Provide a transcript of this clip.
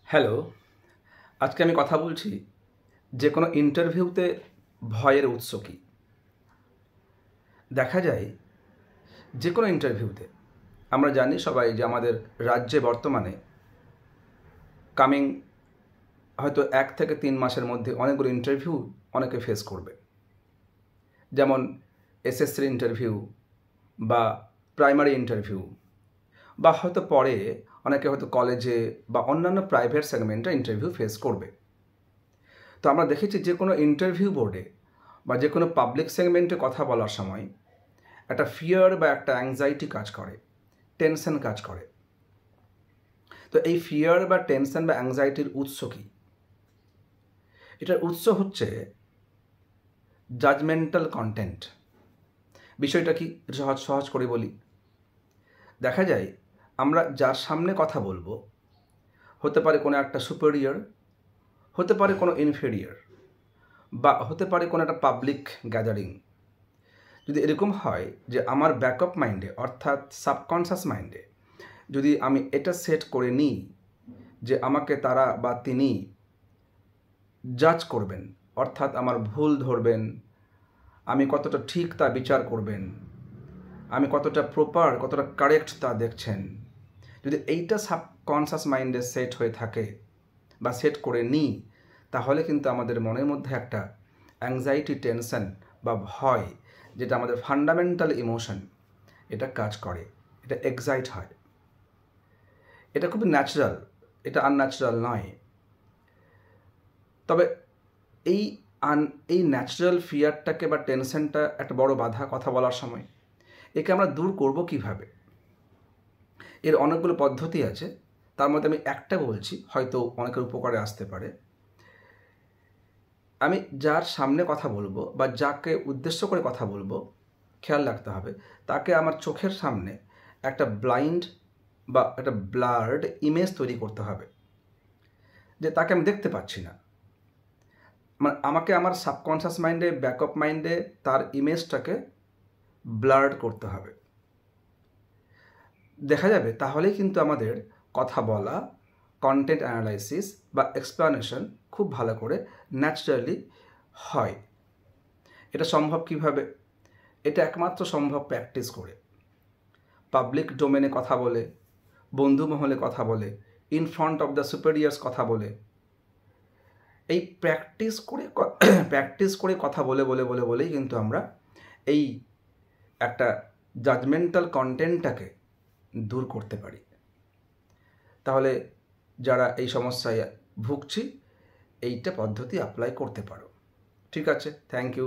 Hello, আজকে আমি কথা বলছি যে কোনো ইন্টারভিউতে ভয়ের উৎস কী। দেখা যায় যে কোনো ইন্টারভিউতে আমরা জানি সবাই যে আমাদের রাজ্যে বর্তমানে কামিং হয়তো 1 থেকে 3 মাসের মধ্যে অনেকগুলো ইন্টারভিউ অনেকে ফেস করবে। যেমন এসএসসির ইন্টারভিউ বা প্রাইমারি ইন্টারভিউ বা হয়তো পরে অনেকে হয়তো কলেজে বা অন্যান্য প্রাইভেট সেগমেন্টে ইন্টারভিউ ফেস করবে। তো আমরা দেখেছি যে কোনো ইন্টারভিউ বোর্ডে বা যে কোনো পাবলিক সেগমেন্টে কথা বলার সময় একটা ফিয়ার বা একটা অ্যাংজাইটি কাজ করে, টেনশন কাজ করে। তো এই ফিয়ার বা টেনশন বা অ্যাংজাইটির উৎস কী? এটার উৎস হচ্ছে জাজমেন্টাল কন্টেন্ট। বিষয়টা কি সহজ করে বলি। দেখা যায় আমরা যার সামনে কথা বলবো হতে পারে কোনো একটা সুপিরিয়র, হতে পারে কোনো ইনফেরিয়র, বা হতে পারে কোনো একটা পাবলিক গ্যাদারিং। যদি এরকম হয় যে আমার ব্যাকআপ মাইন্ডে অর্থাৎ সাবকনশাস মাইন্ডে যদি আমি এটা সেট করে নিই যে আমাকে তারা বা তিনি জাজ করবেন, অর্থাৎ আমার ভুল ধরবেন, আমি কতটা ঠিক তা বিচার করবেন, আমি কতটা প্রপার কতটা কারেক্ট তা দেখছেন, যদি এইটা সাবকনশাস মাইন্ডে সেট হয়ে থাকে বা সেট করে নিই, তাহলে কিন্তু আমাদের মনের মধ্যে একটা অ্যাংজাইটি, টেনশন বা ভয়, যেটা আমাদের ফান্ডামেন্টাল ইমোশন, এটা কাজ করে, এটা এক্সাইট হয়। এটা খুবই ন্যাচারাল, এটা আনন্যাচারাল নয়। তবে এই ন্যাচারাল ফিয়ারটাকে বা টেনশনটা একটা বড় বাধা কথা বলার সময়। একে আমরা দূর করব কিভাবে? এর অনেকগুলো পদ্ধতি আছে, তার মধ্যে আমি একটা বলছি, হয়তো অনেকের উপকারে আসতে পারে। আমি যার সামনে কথা বলবো বা যাকে উদ্দেশ্য করে কথা বলবো, খেয়াল রাখতে হবে তাকে আমার চোখের সামনে একটা ব্লাইন্ড বা একটা ব্লার্ড ইমেজ তৈরি করতে হবে, যে তাকে আমি দেখতে পাচ্ছি না। মানে আমাকে আমার সাবকনশাস মাইন্ডে, ব্যাকআপ মাইন্ডে তার ইমেজটাকে ব্লার্ড করতে হবে। দেখা যাবে তাহলেই কিন্তু আমাদের কথা বলা, কন্টেন্ট অ্যানালাইসিস বা এক্সপ্লানেশন খুব ভালো করে ন্যাচারালি হয়। এটা সম্ভব কিভাবে? এটা একমাত্র সম্ভব প্র্যাকটিস করে। পাবলিক ডোমেনে কথা বলে, বন্ধু মহলে কথা বলে, ইন ফ্রন্ট অফ দ্য সুপিরিয়ার্স কথা বলে, এই প্র্যাকটিস করে কথা বলেই কিন্তু আমরা এই একটা জাজমেন্টাল কন্টেন্টটাকে দূর করতে পারি। তাহলে যারা এই সমস্যায় ভুগছি, এইটা পদ্ধতি অ্যাপ্লাই করতে পারো। ঠিক আছে, থ্যাংক ইউ।